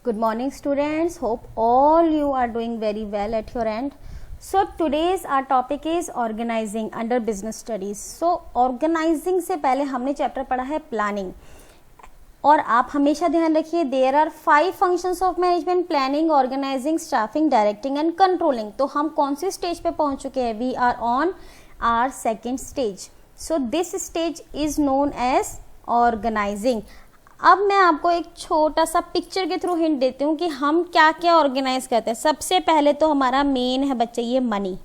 Good morning students, hope all you are doing very well at your end. So today's our topic is organizing under business studies. So organizing से पहले हमने chapter पढ़ा है planning, और आप हमेशा ध्यान रखिए there are 5 functions of management: planning, organising, staffing, directing and controlling. तो हम कौन सी स्टेज पे पहुंच चुके हैं? We are on our second stage. So this stage is known as organising. अब मैं आपको एक छोटा सा पिक्चर के थ्रू हिंट देती हूँ कि हम क्या क्या ऑर्गेनाइज करते हैं. सबसे पहले तो हमारा मेन है बच्चे ये मनी.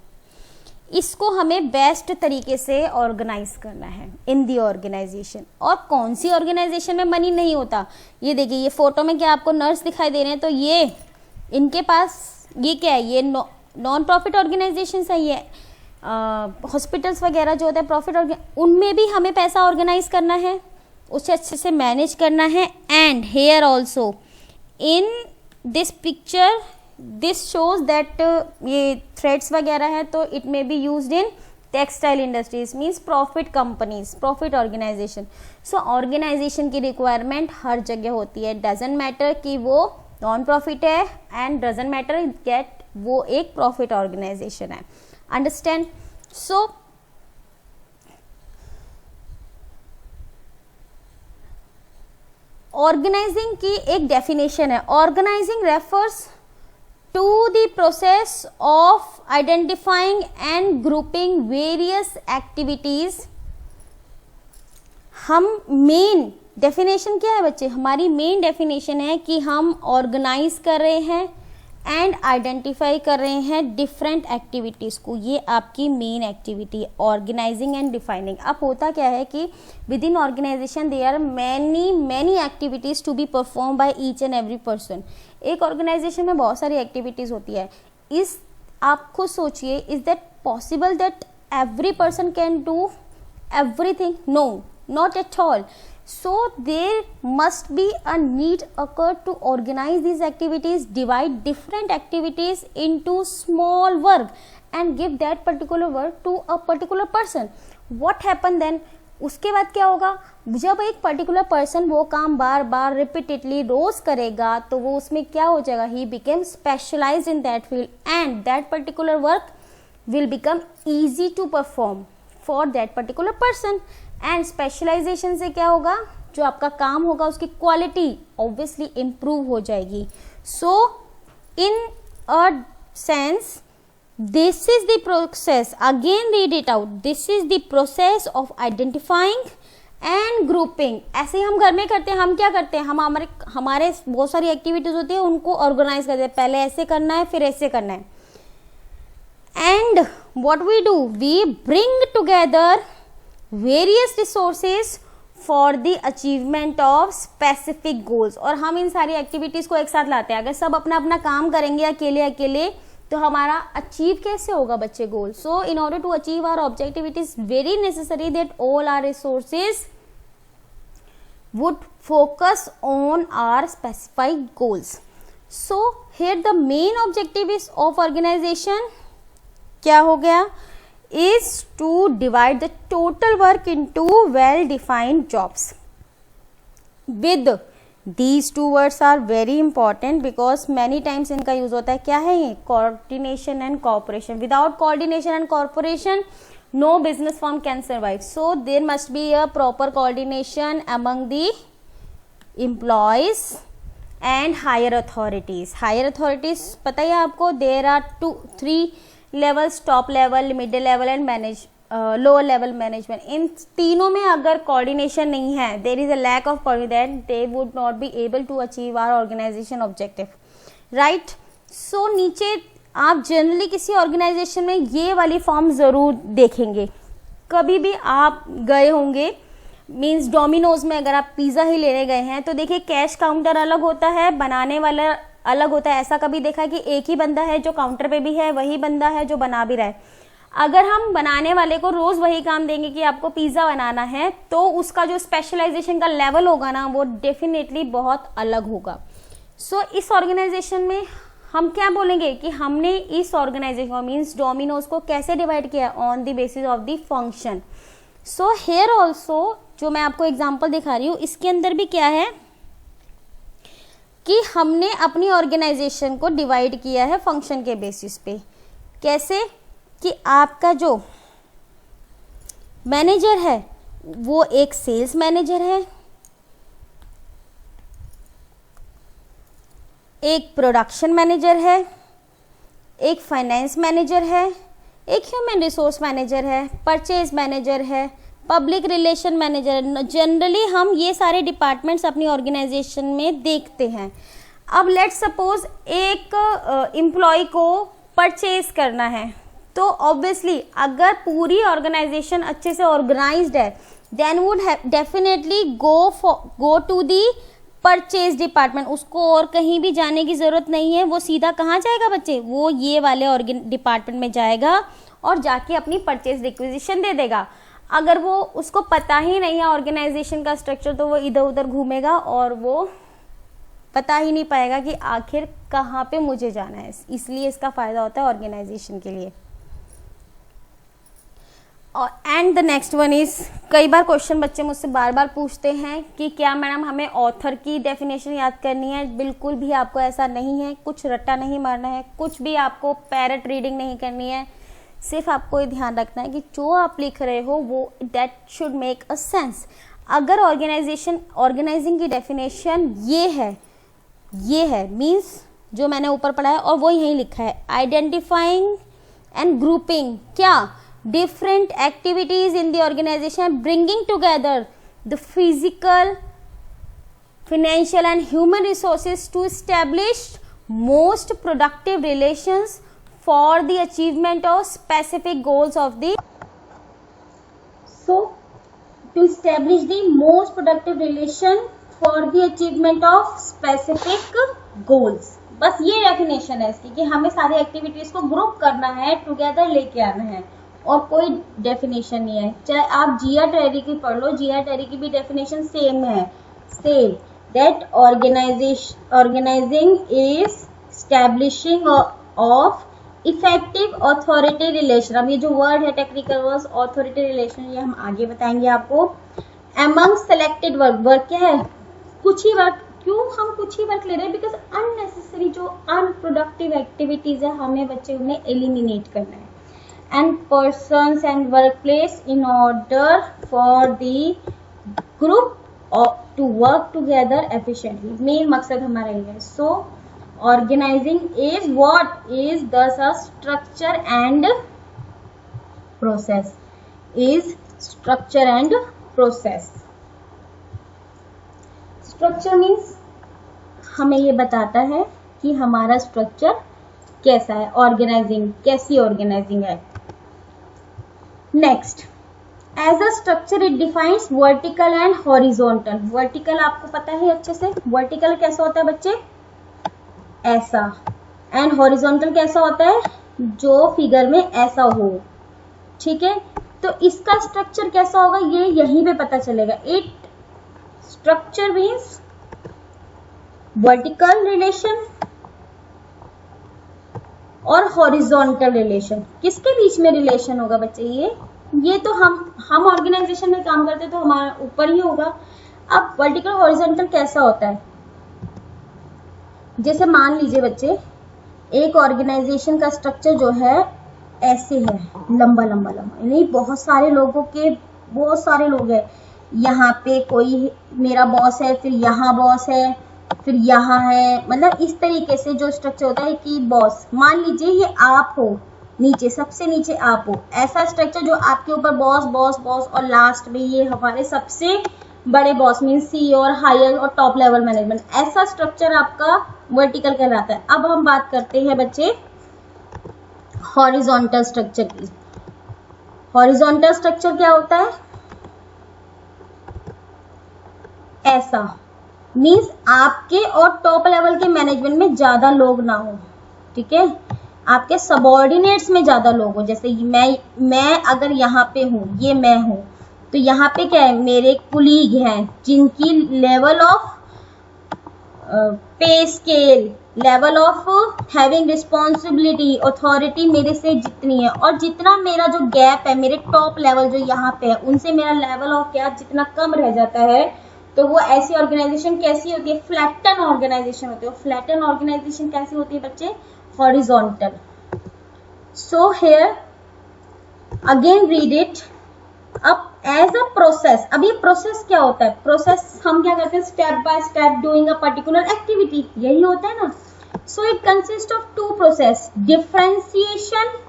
इसको हमें बेस्ट तरीके से ऑर्गेनाइज करना है इन दी ऑर्गेनाइजेशन. और कौन सी ऑर्गेनाइजेशन में मनी नहीं होता? ये देखिए, ये फोटो में क्या आपको नर्स दिखाई दे रहे हैं, तो ये इनके पास ये क्या है? ये नॉन प्रॉफिट ऑर्गेनाइजेशन है. ये हॉस्पिटल्स वगैरह जो होते हैं प्रॉफिट, उनमें भी हमें पैसा ऑर्गेनाइज करना है, उसे अच्छे से मैनेज करना है. And here also in this picture this shows that ये थ्रेड्स वगैरह है, तो it may be used in textile industries, means profit companies, profit organisation. So organisation की रिक्वायरमेंट हर जगह होती है. डजेंट मैटर कि वो नॉन प्रॉफिट है, एंड डजेंट मैटर दैट वो एक प्रॉफिट ऑर्गेनाइजेशन है. अंडरस्टैंड? सो ऑर्गेनाइजिंग की एक डेफिनेशन है. Organising refers to the process of identifying and grouping various activities. हम मेन डेफिनेशन क्या है बच्चे? हमारी मेन डेफिनेशन है कि हम ऑर्गेनाइज कर रहे हैं एंड आइडेंटिफाई कर रहे हैं डिफरेंट एक्टिविटीज़ को. ये आपकी मेन एक्टिविटी है, ऑर्गेनाइजिंग एंड डिफाइनिंग. अब होता क्या है कि within organisation there are many activities to be perform by each and every person. एक ऑर्गेनाइजेशन में बहुत सारी एक्टिविटीज़ होती है. इस आप खुद सोचिए, is that possible that every person can do everything? No, not at all. So there must be a need occur to organize these activities, divide different activities into small work and give that particular work to a particular person. What happen then? उसके बाद क्या होगा? जब एक particular person वो काम बार बार repeatedly रोज करेगा, तो वो उसमें क्या हो जाएगा? He became specialised in that field and that particular work will become easy to perform for that particular person. And specialisation से क्या होगा? जो आपका काम होगा उसकी क्वालिटी ऑब्वियसली इम्प्रूव हो जाएगी. So in a sense this is the process, again read it out, this is the process of identifying and grouping. ऐसे ही हम घर में करते हैं. हम क्या करते हैं? हम हमारे बहुत सारी एक्टिविटीज होती है, उनको ऑर्गेनाइज करते हैं. पहले ऐसे करना है, फिर ऐसे करना है. And what we do, we bring together various resources for the achievement of specific goals. और हम इन सारी एक्टिविटीज को एक साथ लाते हैं. अगर सब अपना अपना काम करेंगे अकेले अकेले, तो हमारा अचीव कैसे होगा बच्चे goal? So in order to achieve our objective it is very necessary that all our resources would focus on our specified goals. So here the main objective is of organization क्या हो गया? is to divide the total work into well defined jobs. With these two words are very important because many times इनका use होता है. क्या है ये? coordination and cooperation. Without coordination and cooperation no business firm can survive. So there must be a proper coordination among the employees and higher authorities. Higher authorities पता है आपको? there are 3 levels, top level, middle level and lower level management. इन तीनों में अगर coordination नहीं है, there is a lack of coordination, they would not be able to achieve our organisation objective. Right? So नीचे आप जनरली किसी organisation में ये वाली फॉर्म जरूर देखेंगे. कभी भी आप गए होंगे, मीन्स डोमिनोज में अगर आप पिज्जा ही लेने गए हैं, तो देखिए कैश काउंटर अलग होता है, बनाने वाला अलग होता है. ऐसा कभी देखा है कि एक ही बंदा है जो काउंटर पे भी है, वही बंदा है जो बना भी रहा है. अगर हम बनाने वाले को रोज वही काम देंगे कि आपको पिज्जा बनाना है, तो उसका जो स्पेशलाइजेशन का लेवल होगा ना, वो डेफिनेटली बहुत अलग होगा. सो इस ऑर्गेनाइजेशन में हम क्या बोलेंगे कि हमने इस ऑर्गेनाइजेशन मीन्स डोमिनोज को कैसे डिवाइड किया? On the basis of the function. So here also जो मैं आपको एग्जाम्पल दिखा रही हूँ, इसके अंदर भी क्या है कि हमने अपनी ऑर्गेनाइजेशन को डिवाइड किया है फंक्शन के बेसिस पे। कैसे कि आपका जो मैनेजर है वो एक सेल्स मैनेजर है, एक प्रोडक्शन मैनेजर है, एक फाइनेंस मैनेजर है, एक ह्यूमन रिसोर्स मैनेजर है, परचेज मैनेजर है, पब्लिक रिलेशन मैनेजर है। जनरली हम ये सारे डिपार्टमेंट्स अपनी ऑर्गेनाइजेशन में देखते हैं। अब लेट्स सपोज एक एम्प्लॉय को परचेज करना है, तो ऑब्वियसली अगर पूरी ऑर्गेनाइजेशन अच्छे से ऑर्गेनाइज्ड है then would definitely go to the purchase department. उसको और कहीं भी जाने की जरूरत नहीं है, वो सीधा कहाँ जाएगा बच्चे, वो ये वाले डिपार्टमेंट में जाएगा और जाके अपनी परचेज रिक्विजिशन दे देगा। अगर वो उसको पता ही नहीं है ऑर्गेनाइजेशन का स्ट्रक्चर, तो वो इधर उधर घूमेगा और वो पता ही नहीं पाएगा कि आखिर कहाँ पे मुझे जाना है। इसलिए इसका फायदा होता है ऑर्गेनाइजेशन के लिए। और and the next one is, कई बार क्वेश्चन बच्चे मुझसे बार बार पूछते हैं कि क्या मैडम हमें ऑथर की डेफिनेशन याद करनी है। बिल्कुल भी आपको ऐसा नहीं है, कुछ रट्टा नहीं मारना है, कुछ भी आपको पैरट रीडिंग नहीं करनी है। सिर्फ आपको ये ध्यान रखना है कि जो आप लिख रहे हो वो that should make a sense. अगर ऑर्गेनाइजिंग की डेफिनेशन ये है मीन्स जो मैंने ऊपर पढ़ा है और वो यहीं लिखा है, आइडेंटिफाइंग एंड ग्रुपिंग क्या different activities in the organization, bringing together the physical, financial and human resources to establish most productive relations for the achievement of specific goals of the to establish the most productive relation for the achievement of specific goals। बस ये definition है इसकी कि हमें सारी activities को group करना है, टुगेदर लेके आना है, और कोई डेफिनेशन नहीं है। चाहे आप जिया टेरी की पढ़ लो, जिया टेरी की भी डेफिनेशन सेम है, same that organising is establishing of effective authority relation. अब ये जो वर्ड है टेक्निकल वर्ड अथॉरिटी रिलेशन, ये हम आगे बताएंगे आपको। एमंग सेलेक्टेड वर्क, वर्क क्या है, कुछ ही वर्क। क्यों हम कुछ ही वर्क ले रहे हैं, बिकॉज अननेसेसरी जो अनप्रोडक्टिव एक्टिविटीज है हमें बच्चे उन्हें एलिमिनेट करना है। And persons and workplace in order for the group to work together efficiently। Main मकसद हमारा ये है। So organizing is what is thus a structure and process, is structure and process। Structure means हमें ये बताता है कि हमारा स्ट्रक्चर कैसा है, ऑर्गेनाइजिंग कैसी ऑर्गेनाइजिंग है। Next, as a structure it defines vertical and horizontal. Vertical आपको पता है अच्छे से, वर्टिकल कैसा होता है बच्चे, ऐसा, एंड हॉरिजॉन्टल कैसा होता है, जो फिगर में ऐसा हो, ठीक है। तो इसका स्ट्रक्चर कैसा होगा ये यहीं पे पता चलेगा। It structure means vertical relation और हॉरिजॉन्टल रिलेशन। किसके बीच में रिलेशन होगा बच्चे, ये तो हम ऑर्गेनाइजेशन में काम करते तो हमारा ऊपर ही होगा। अब वर्टिकल हॉरिजॉन्टल कैसा होता है, जैसे मान लीजिए बच्चे एक ऑर्गेनाइजेशन का स्ट्रक्चर जो है ऐसे है, लंबा लंबा लंबा, यानी बहुत सारे लोग हैं। यहाँ पे कोई मेरा बॉस है, फिर यहाँ बॉस है, फिर यहाँ है, मतलब इस तरीके से जो स्ट्रक्चर होता है कि बॉस, मान लीजिए ये आप हो, नीचे सबसे नीचे आप हो, ऐसा स्ट्रक्चर जो आपके ऊपर बॉस बॉस बॉस और लास्ट में ये हमारे सबसे बड़े बॉस मीन सी और हायर और टॉप लेवल मैनेजमेंट, ऐसा स्ट्रक्चर आपका वर्टिकल कहलाता है। अब हम बात करते हैं बच्चे हॉरिजॉन्टल स्ट्रक्चर की। हॉरिजॉन्टल स्ट्रक्चर क्या होता है, ऐसा मीन्स आपके और टॉप लेवल के मैनेजमेंट में ज्यादा लोग ना हो, ठीक है, आपके सबऑर्डिनेट्स में ज्यादा लोग हो। जैसे मैं अगर यहाँ पे हूँ, ये मैं हूँ, तो यहाँ पे क्या है, मेरे कुलीग हैं जिनकी लेवल ऑफ पे scale, level of having responsibility, authority मेरे से जितनी है, और जितना मेरा जो गैप है, मेरे टॉप लेवल जो यहाँ पे है उनसे मेरा लेवल ऑफ क्या जितना कम रह जाता है, तो वो ऐसी ऑर्गेनाइजेशन कैसी होती है, फ्लैटन ऑर्गेनाइजेशन होती है। फ्लैटन ऑर्गेनाइजेशन कैसी होती है बच्चे, horizontal. So here again read it. अब एज अ प्रोसेस, अब ये प्रोसेस क्या होता है, प्रोसेस हम क्या करते हैं, step by step doing a particular activity, यही होता है ना। So it consist of two process, differentiation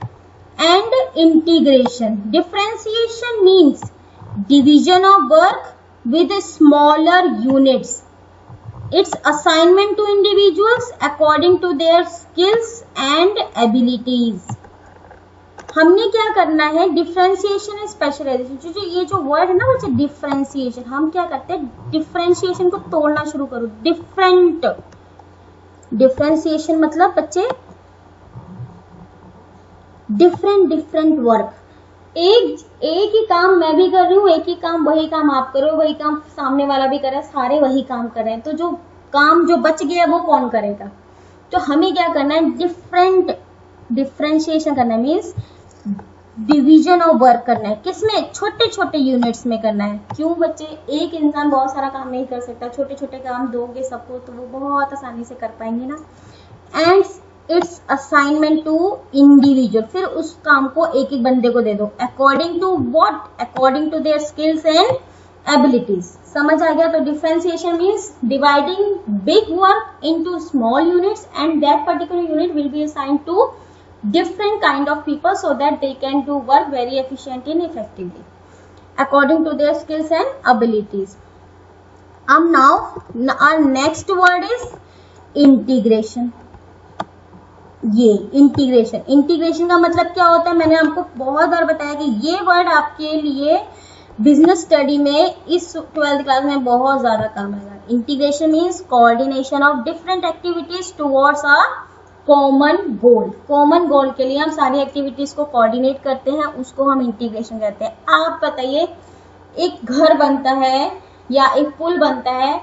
and integration. Differentiation means division of work with smaller units. Its assignment to individuals according to their skills and abilities. हमने क्या करना है, differentiation and specialisation. जो ये जो वर्ड है ना बच्चे, डिफरेंशिएशन, हम क्या करते हैं, डिफरेंशिएशन को तोड़ना शुरू करो। डिफरेंशिएशन मतलब बच्चे डिफरेंट वर्क। एक ही काम मैं भी कर रही हूँ, एक ही काम, वही काम आप कर रहे हो, वही काम सामने वाला भी कर रहा है, सारे वही काम कर रहे हैं, तो जो काम जो बच गया वो कौन करेगा। तो हमें क्या करना है, डिफरेंशिएशन करना है, मीन्स डिवीजन ऑफ वर्क करना है। किसमें, छोटे छोटे यूनिट्स में करना है। क्यों बच्चे, एक इंसान बहुत सारा काम नहीं कर सकता, छोटे छोटे काम दोगे सबको तो वो बहुत आसानी से कर पाएंगे ना। And its assignment to individual, फिर उस काम को एक एक बंदे को दे दो, according to what, according to their skills and abilities. समझ आ गया। तो differentiation means dividing big work into small units and that particular unit will be assigned to different kind of people so that they can do work very efficiently and effectively according to their skills and abilities. Now our next word is integration. ये integration का मतलब क्या होता है, मैंने आपको बहुत बार बताया कि ये वर्ड आपके लिए बिजनेस स्टडी में इस 12th क्लास में बहुत ज्यादा काम आएगा। Integration means coordination of different activities towards a common goal. Common goal के लिए हम सारी एक्टिविटीज को कोऑर्डिनेट करते हैं, उसको हम इंटीग्रेशन कहते हैं। आप बताइए, एक घर बनता है या एक पुल बनता है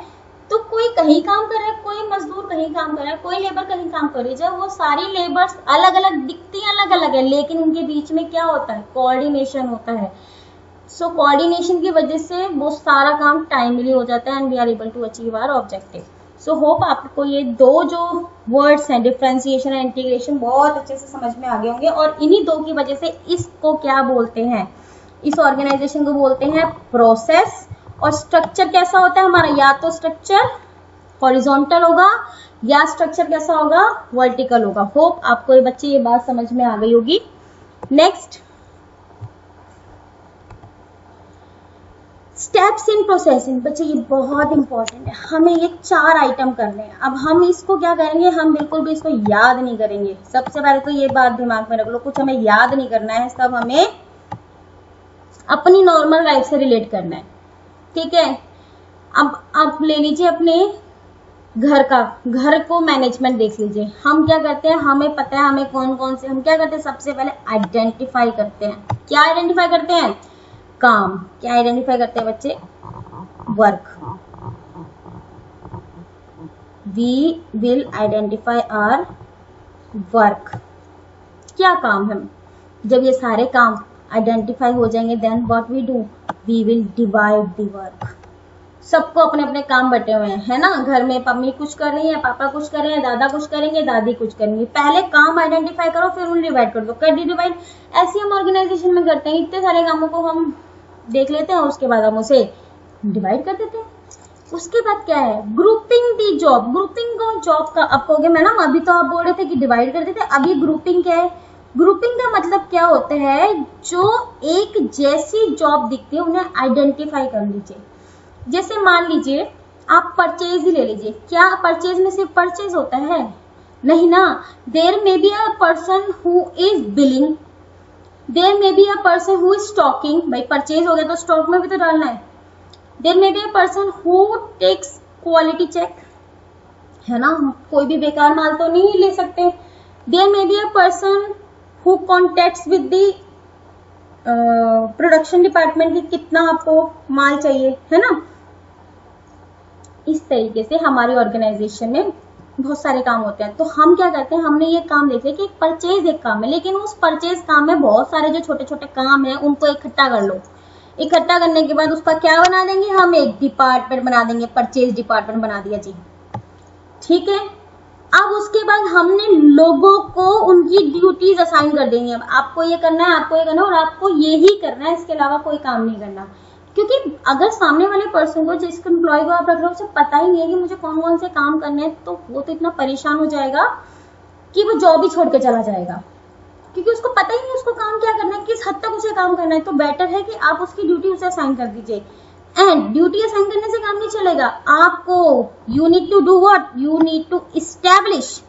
तो कोई कहीं काम कर रहा है, कोई मजदूर कहीं काम कर रहा है, कोई लेबर कहीं काम कर रही है। जब वो सारी लेबर्स अलग अलग दिखती हैं, अलग अलग है, लेकिन उनके बीच में क्या होता है, कोऑर्डिनेशन होता है। सो कोऑर्डिनेशन की वजह से वो सारा काम टाइमली हो जाता है and we are able to achieve our objective. So hope आपको ये दो जो वर्ड्स हैं, डिफरेंशिएशन और इंटीग्रेशन, बहुत अच्छे से समझ में आ गए होंगे। और इन्हीं दो की वजह से इसको क्या बोलते हैं, इस ऑर्गेनाइजेशन को बोलते हैं प्रोसेस। और स्ट्रक्चर कैसा होता है हमारा, या तो स्ट्रक्चर हॉरिजॉन्टल होगा या स्ट्रक्चर कैसा होगा, वर्टिकल होगा। होप आपको ये बच्चे ये बात समझ में आ गई होगी। Next, steps in processing. बच्चे ये बहुत इंपॉर्टेंट है, हमें ये 4 आइटम करने हैं। अब हम इसको क्या करेंगे, हम बिल्कुल भी इसको याद नहीं करेंगे। सबसे पहले तो ये बात दिमाग में रख लो, कुछ हमें याद नहीं करना है, सब हमें अपनी नॉर्मल लाइफ से रिलेट करना है, ठीक है। अब आप ले लीजिए अपने घर को मैनेजमेंट देख लीजिए। हम क्या करते हैं, हमें पता है हमें कौन कौन से, हम क्या करते हैं, सबसे पहले आइडेंटिफाई करते हैं। क्या आइडेंटिफाई करते हैं, काम। क्या आइडेंटिफाई करते हैं बच्चे, work. We will identify our work, क्या काम है। जब ये सारे काम आइडेंटिफाई हो जाएंगे then what we do, we will divide the work. सबको अपने अपने काम बटे हुए हैं, है ना। घर में मम्मी कुछ कर रही है, पापा कुछ कर रहे हैं, दादा कुछ करेंगे, दादी कुछ करेंगे। पहले काम आइडेंटिफाई करो, फिर उन्हें डिवाइड कर दो। कर दी डिवाइड, ऐसे हम ऑर्गेनाइजेशन में करते हैं। इतने सारे कामों को हम देख लेते हैं, उसके बाद हम उसे डिवाइड कर देते हैं। उसके बाद क्या है, ग्रुपिंग दी जॉब। ग्रुपिंग को जॉब का आप कहोगे मैडम अभी तो आप बोल रहे थे कि डिवाइड कर देते, अभी ग्रुपिंग क्या है। ग्रुपिंग का मतलब क्या होता है, जो एक जैसी जॉब दिखती है उन्हें आइडेंटिफाई कर लीजिए। जैसे मान लीजिए आप परचेज ही ले लीजिए, क्या परचेज में सिर्फ परचेज होता है, नहीं ना। There may be a person who is billing, there may be a person who is stocking. भाई परचेज हो गया तो स्टॉक में भी तो डालना है। There may be a person who takes quality check, है ना, कोई भी बेकार माल तो नहीं ले सकते। There may be a person who contacts with the production department की कितना आपको माल चाहिए, है ना। इस तरीके से हमारी ऑर्गेनाइजेशन में बहुत सारे काम होते हैं। तो हम क्या करते हैं, हमने ये काम देख लिया कि परचेज एक काम है, लेकिन उस परचेज काम में बहुत सारे जो छोटे छोटे काम है उनको इकट्ठा कर लो। इकट्ठा करने के बाद उसका क्या बना देंगे, हम एक डिपार्टमेंट बना देंगे, परचेज डिपार्टमेंट बना दिया जी, ठीक है। अब उसके बाद हमने लोगों को उनकी ड्यूटीज असाइन कर देंगे, अब आपको ये करना है, आपको ये करना है और आपको ये ही करना है, इसके अलावा कोई काम नहीं करना। क्योंकि अगर सामने वाले पर्सन को, जिस एम्प्लॉय को आप रख रहे हो, उसे पता ही नहीं है कि मुझे कौन कौन से काम करने हैं, तो वो तो इतना परेशान हो जाएगा कि वो जॉब ही छोड़ के चला जाएगा, क्योंकि उसको पता ही नहीं उसको काम क्या करना है, किस हद तक उसे काम करना है। तो बेटर है कि आप उसकी ड्यूटी उसे असाइन कर दीजिए। एंड ड्यूटी असाइन करने से काम नहीं चलेगा, आपको you need to do what, you need to establish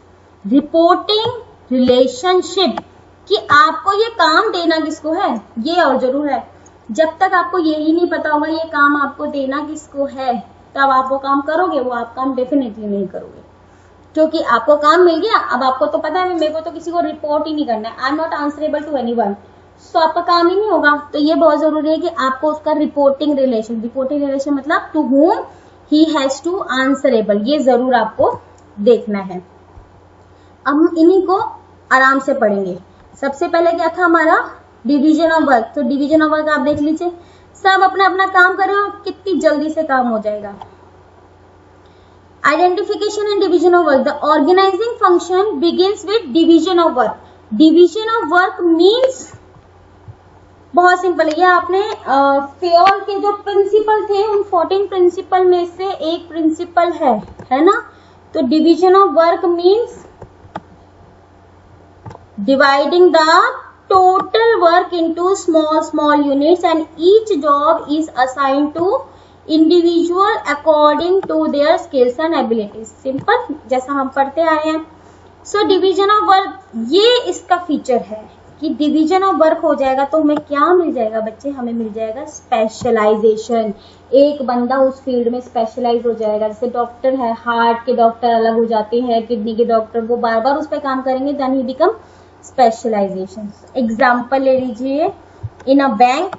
reporting relationship, कि आपको ये काम देना किसको है, ये और जरूर है। जब तक आपको यही नहीं पता होगा ये काम आपको देना किसको है, तब आप वो काम करोगे, वो आप काम डेफिनेटली नहीं करोगे, क्योंकि आपको काम मिल गया। अब आपको तो पता है मेरे को तो किसी को रिपोर्ट ही नहीं करना है, I am not answerable to anyone, so आपका काम ही नहीं होगा। तो ये बहुत जरूरी है कि आपको उसका रिपोर्टिंग रिलेशन मतलब to whom he has to answerable, ये जरूर आपको देखना है। अब हम इन्हीं को आराम से पढ़ेंगे। सबसे पहले क्या था हमारा, डिवीजन ऑफ वर्क। तो डिवीजन ऑफ वर्क आप देख लीजिए, सब अपना अपना काम करें और कितनी जल्दी से काम हो जाएगा। Identification and division of work. The organizing function begins with division of work. Division of work means बहुत सिंपल है। ये आपने फेयर के जो प्रिंसिपल थे उन 14 प्रिंसिपल में से एक प्रिंसिपल है ना। तो division of work means dividing the total work into small units and each job is assigned to individual according to their skills and abilities. Simple, जैसा हम पढ़ते आए हैं। सो डिवीजन ऑफ वर्क, ये इसका फीचर है कि डिवीजन ऑफ वर्क हो जाएगा तो हमें क्या मिल जाएगा बच्चे, हमें मिल जाएगा स्पेशलाइजेशन। एक बंदा उस फील्ड में स्पेशलाइज हो जाएगा। जैसे डॉक्टर है, हार्ट के डॉक्टर अलग हो जाते हैं, किडनी के डॉक्टर, वो बार बार उस पर काम करेंगे, then he become specialisation. Example ले लीजिए, in a bank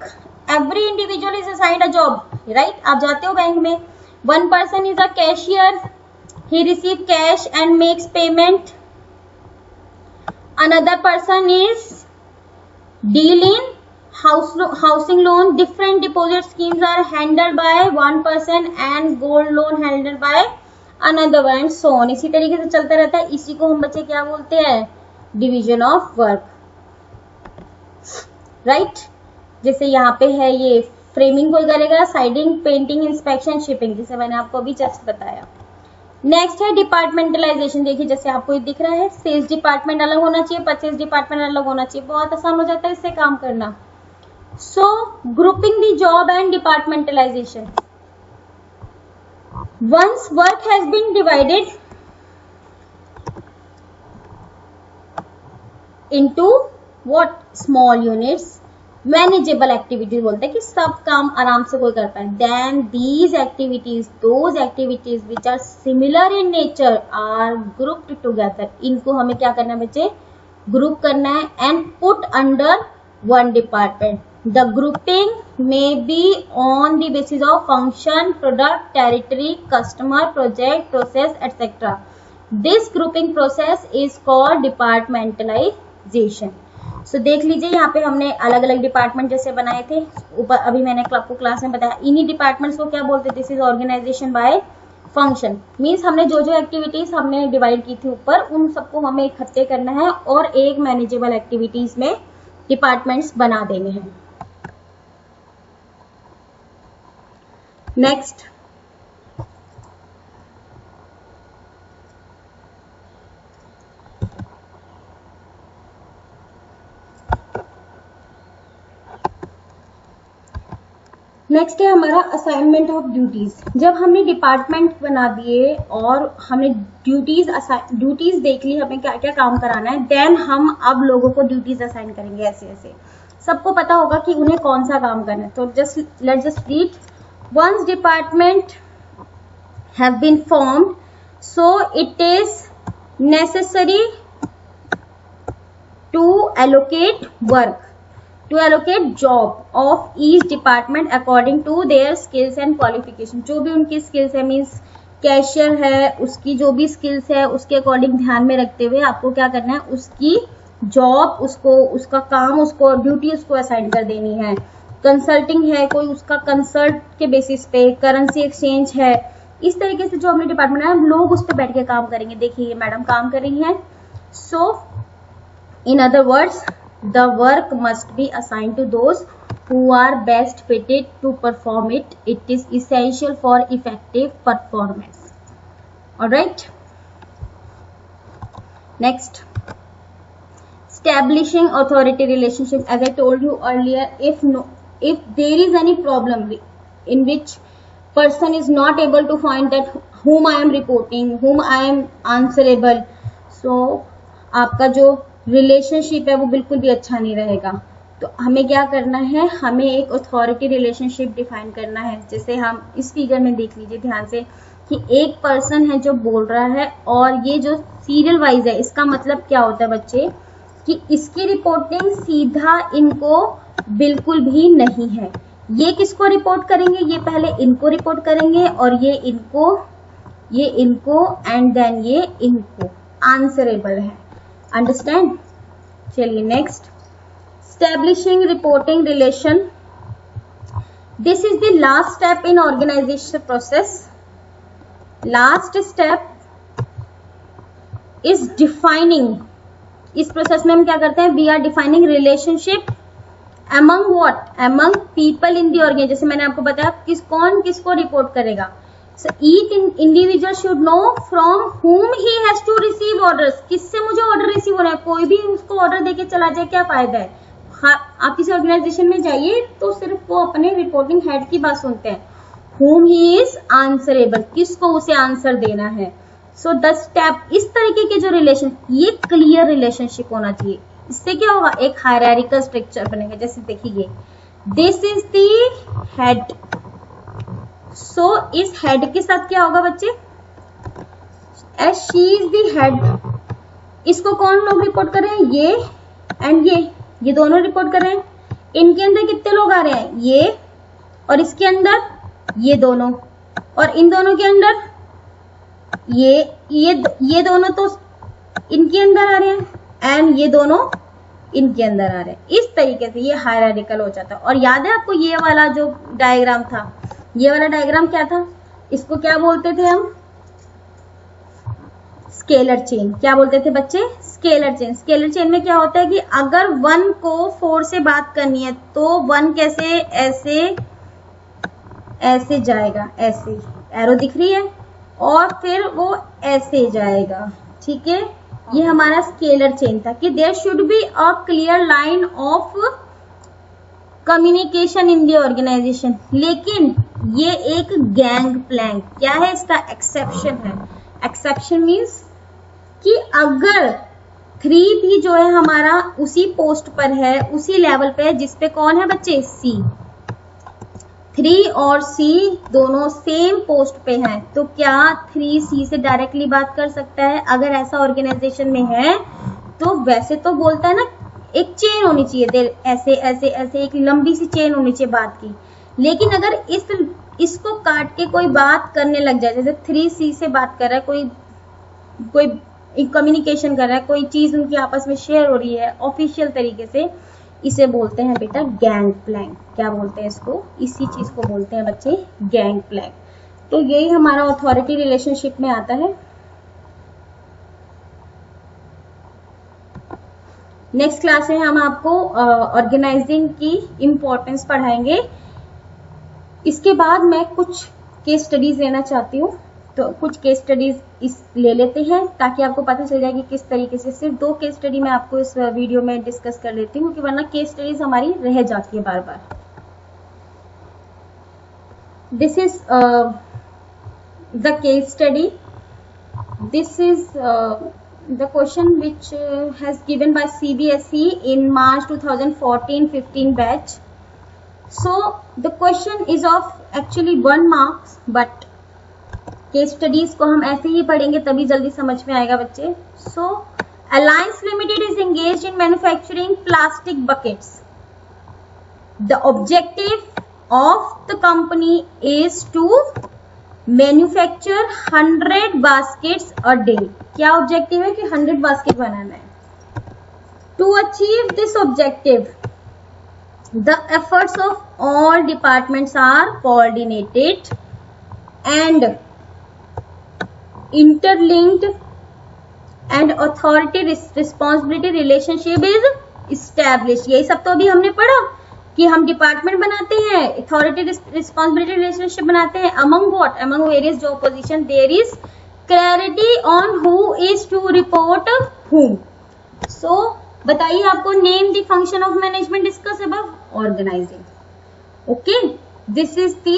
every individual is assigned a job, right. आप जाते हो बैंक में, one person is a cashier, he receive cash and makes payment. Another person is deal in housing loan, different deposit schemes are handled by one person and gold loan handled by another one, so on. इसी तरीके से चलता रहता है। इसी को हम बच्चे क्या बोलते हैं, डिवीजन ऑफ वर्क, राइट। जैसे यहाँ पे है ये फ्रेमिंग कोई करेगा, साइडिंग, पेंटिंग, इंस्पेक्शन, शिपिंग, जैसे मैंने आपको अभी जस्ट बताया। नेक्स्ट है डिपार्टमेंटलाइजेशन। देखिए जैसे आपको ये दिख रहा है, सेल्स डिपार्टमेंट अलग होना चाहिए, परचेज डिपार्टमेंट अलग होना चाहिए, बहुत आसान हो जाता है इससे काम करना। So grouping the job and departmentalisation. Once work has been divided into what small units, manageable activities बोलते हैं कि सब काम आराम से कोई कर पाए। Then these activities, those activities which are similar in nature are grouped together. इनको हमें क्या करना है बच्चे, ग्रुप करना है and put under one department. The grouping may be on the basis of function, product, territory, customer, project, process etcetera. This grouping process is called departmentalisation. So देख लीजिए यहाँ पे हमने अलग अलग डिपार्टमेंट जैसे बनाए थे ऊपर, अभी मैंने आपको क्लास में बताया। इन्हीं डिपार्टमेंट्स को क्या बोलते हैं, this is organisation by function. Means हमने जो जो एक्टिविटीज हमने डिवाइड की थी ऊपर, उन सबको हमें इकट्ठे करना है और एक मैनेजेबल एक्टिविटीज में डिपार्टमेंट्स बना देने हैं। नेक्स्ट, नेक्स्ट है हमारा असाइनमेंट ऑफ ड्यूटीज। जब हमने डिपार्टमेंट बना दिए और हमने ड्यूटीज देख ली, हमें क्या क्या काम कराना है, देन हम अब लोगों को ड्यूटीज असाइन करेंगे। ऐसे ऐसे सबको पता होगा कि उन्हें कौन सा काम करना है। तो let's just read, once department have been formed, so it is necessary to allocate work, to allocate job of each department according to their skills and qualification। जो भी उनकी skills है, मीन्स कैशियर है, उसकी जो भी skills है उसके अकॉर्डिंग ध्यान में रखते हुए आपको क्या करना है, उसकी जॉब, उसको उसका काम, उसको ड्यूटी उसको असाइन कर देनी है। कंसल्टिंग है, कोई उसका कंसल्ट के बेसिस पे, करेंसी एक्सचेंज है, इस तरीके से जो अपने डिपार्टमेंट है लोग उस पर बैठ के काम करेंगे। देखिए ये मैडम काम कर रही हैं। So in other words the work must be assigned to those who are best fitted to perform it. It is essential for effective performance. All right. Next, establishing authority relationship. As I told you earlier, if there is any problem in which person is not able to find that whom I am reporting, whom I am answerable, so आपका जो relationship है वो बिल्कुल भी अच्छा नहीं रहेगा। तो हमें क्या करना है, हमें एक अथॉरिटी रिलेशनशिप डिफाइन करना है। जैसे हम इस फिगर में देख लीजिए ध्यान से कि एक पर्सन है जो बोल रहा है और ये जो सीरियल वाइज है, इसका मतलब क्या होता है बच्चे कि इसकी रिपोर्टिंग सीधा इनको बिल्कुल भी नहीं है। ये किसको रिपोर्ट करेंगे, ये पहले इनको रिपोर्ट करेंगे और ये इनको एंड देन ये इनको आंसरेबल है। अंडरस्टैंड। चलिए next, establishing reporting relation. This is the last step in organization process. Last step is defining. इस प्रोसेस में हम क्या करते हैं, we are defining relationship among what? Among people in the organization. जैसे मैंने आपको बताया कौन किसको रिपोर्ट करेगा। So each individual should know from whom he has to receive orders. किससे मुझे ऑर्डर रिसीव होना है। कोई भी उसको ऑर्डर देके चला जाए क्या फायदा है। आप किसी ऑर्गेनाइजेशन में जाइए तो सिर्फ वो अपने रिपोर्टिंग हेड की बात सुनते हैं। whom he is answerable, किसको उसे आंसर देना है। सो द स्टेप, इस तरीके के जो रिलेशन, ये क्लियर रिलेशनशिप होना चाहिए। इससे क्या होगा, एक हायरार्किकल स्ट्रक्चर बनेगा। जैसे देखिए this is the head, so इस हेड के साथ क्या होगा बच्चे, as she is the head, इसको कौन लोग रिपोर्ट कर रहे हैं, ये एंड ये दोनों रिपोर्ट कर रहे हैं। इनके अंदर कितने लोग आ रहे हैं, ये और इसके अंदर ये दोनों, और इन दोनों के अंदर ये दोनों तो इनके अंदर आ रहे हैं एंड ये दोनों इनके अंदर आ रहे हैं। इस तरीके से ये हायरार्किकल हो जाता है। और याद है आपको ये वाला जो डायग्राम था, ये वाला डायग्राम क्या था, इसको क्या बोलते थे हम, स्केलर चेन। क्या बोलते थे बच्चे, स्केलर चेन। स्केलर चेन में क्या होता है कि अगर 1 को 4 से बात करनी है तो 1 कैसे, ऐसे जाएगा, ऐसे एरो दिख रही है, और फिर वो ऐसे जाएगा। ठीक है, ये हमारा स्केलर चेन था कि there should be a clear line of communication in the organisation. लेकिन ये एक गैंग प्लैंक क्या है, इसका एक्सेप्शन है। एक्सेप्शन मीन्स कि अगर 3 भी जो है हमारा उसी पोस्ट पर है, उसी लेवल पे है जिसपे कौन है बच्चे, C, 3 और C दोनों सेम पोस्ट पे हैं, तो क्या 3C से डायरेक्टली बात कर सकता है। अगर ऐसा ऑर्गेनाइजेशन में है तो वैसे तो बोलता है ना, एक चेन होनी चाहिए, ऐसे ऐसे ऐसे एक लंबी सी चेन होनी चाहिए बात की। लेकिन अगर इसको काट के कोई बात करने लग जाए, जैसे 3C से बात कर रहा है, कोई कम्युनिकेशन कर रहा है, कोई चीज उनकी आपस में शेयर हो रही है ऑफिशियल तरीके से, इसे बोलते हैं बेटा गैंग प्लैंक। क्या बोलते हैं इसको, इसी चीज को बोलते हैं बच्चे गैंग प्लैंक। तो यही हमारा अथॉरिटी रिलेशनशिप में आता है। नेक्स्ट क्लास में हम आपको ऑर्गेनाइजिंग की इम्पोर्टेंस पढ़ाएंगे। इसके बाद मैं कुछ केस स्टडीज लेना चाहती हूँ, तो कुछ केस स्टडीज ले लेते हैं ताकि आपको पता चल जाए कि किस तरीके से। सिर्फ 2 केस स्टडी मैं आपको इस वीडियो में डिस्कस कर लेती हूँ, कि वरना केस स्टडीज हमारी रह जाती है बार बार। This is the case study, this is the question which has given by CBSE in March 2014-15 batch. So the question is of actually 1 marks, but case studies को हम ऐसे ही पढ़ेंगे तभी जल्दी समझ में आएगा बच्चे। So alliance limited is engaged in manufacturing plastic buckets. The objective of the company is to manufacture 100 baskets a day. क्या ऑब्जेक्टिव है कि 100 बास्केट बनाना है। To achieve this objective The efforts of all departments are coordinated and interlinked and authority responsibility relationship is established. यही सब तो अभी हमने पढ़ा कि हम डिपार्टमेंट बनाते हैं, अथॉरिटी रिस्पॉन्सिबिलिटी रिलेशनशिप बनाते हैं, among what, among various job position there is clarity on who is to report whom. So बताइए आपको, name the function of management discuss above, organising. Okay, this is the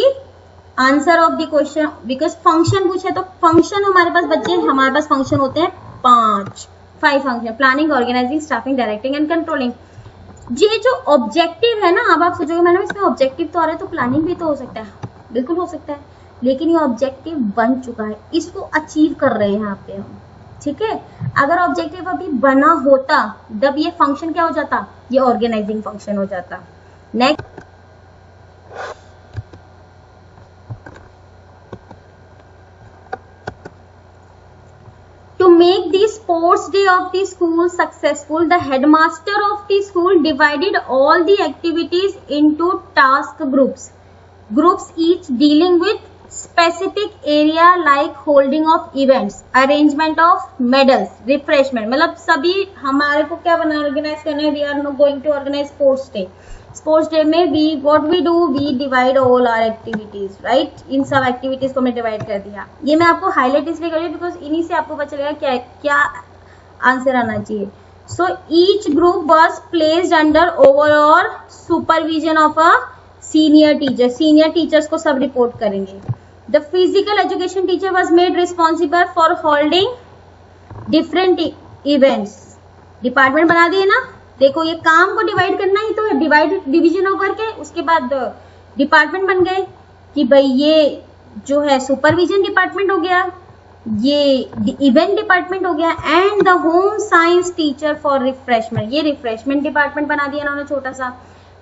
answer of the question. Because function पूछे तो function हमारे पास बच्चे, हमारे पास function होते हैं 5 function: planning, organising, staffing, directing and controlling. ये जो ऑब्जेक्टिव है ना, अब आप सोचोगे मैडम इसमें ऑब्जेक्टिव तो आ रहा है तो प्लानिंग भी तो हो सकता है. बिल्कुल हो सकता है, लेकिन ये ऑब्जेक्टिव बन चुका है, इसको अचीव कर रहे हैं यहाँ पे हम. ठीक है, अगर ऑब्जेक्टिव अभी बना होता तब ये फंक्शन क्या हो जाता, ये ऑर्गेनाइजिंग फंक्शन हो जाता. Next, to make the sports day of the school successful, the headmaster of the school divided all the activities into task groups each dealing with specific area like holding of events, arrangement of medals, refreshment. मतलब सभी हमारे को क्या बना organise करना है. We are not going to organise sports day. Sports day में we what we do, we divide all our activities, right. इन सब एक्टिविटीज को हमने डिवाइड कर दिया. ये मैं आपको हाईलाइट इसलिए कर रही हूँ बिकॉज इन्हीं से आपको पता चलेगा क्या क्या आंसर आना चाहिए. So each group was placed under overall supervision of a senior teacher. Senior teachers को सब रिपोर्ट करेंगे. The physical education teacher was made responsible for holding different events. Department बना दिए ना, देखो ये काम को डिवाइड करना ही तो है, डिवीजन ऑफ वर्क है. उसके बाद डिपार्टमेंट बन गए कि भाई ये जो है सुपरविजन डिपार्टमेंट हो गया, ये इवेंट डिपार्टमेंट हो गया, and the home science teacher for refreshment, ये रिफ्रेशमेंट डिपार्टमेंट बना दिया इन्होंने छोटा सा,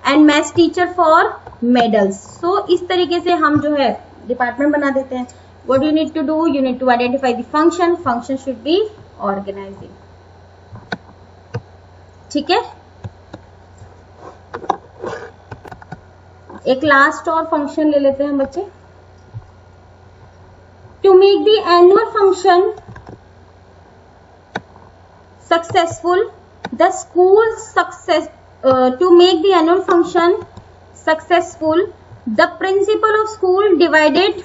and maths teacher for medals. So इस तरीके से हम जो है डिपार्टमेंट बना देते हैं. What you need to do, you need to identify the function. Function should be organising. ठीक है, एक लास्ट और फंक्शन ले लेते हैं बच्चे. To make the annual function successful, the school success to make the annual function successful, the principal of school divided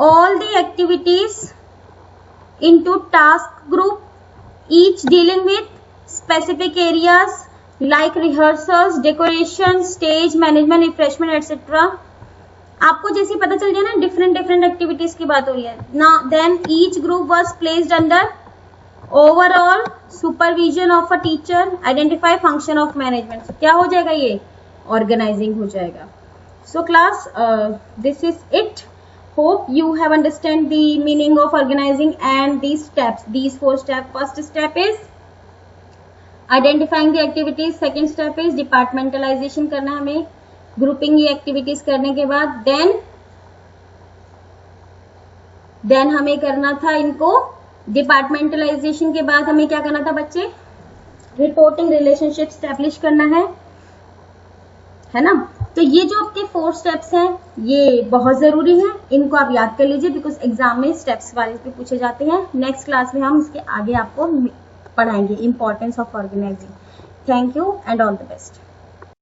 all the activities into task group, each dealing with specific areas like rehearsals, decoration, stage management, refreshment, etc. आपको जैसे पता चल गया ना different activities की बात हो रही है ना. Then each group was placed under overall supervision of a teacher, identify function of management. क्या हो जाएगा, ये ऑर्गेनाइजिंग हो जाएगा. So class, this is it. Hope you have understand the meaning of organising and these steps, these 4 step. First step is identifying the activities. Second step is departmentalisation करना है हमें, grouping ये एक्टिविटीज करने के बाद then हमें करना था इनको डिपार्टमेंटलाइजेशन के बाद हमें क्या करना था बच्चे, रिपोर्टिंग रिलेशनशिप स्टैब्लिश करना है ना. तो ये जो आपके 4 स्टेप्स हैं ये बहुत जरूरी है, इनको आप याद कर लीजिए बिकॉज एग्जाम में स्टेप्स वाले पे पूछे जाते हैं. नेक्स्ट क्लास में हम इसके आगे आपको पढ़ाएंगे importance of organising. Thank you and all the best.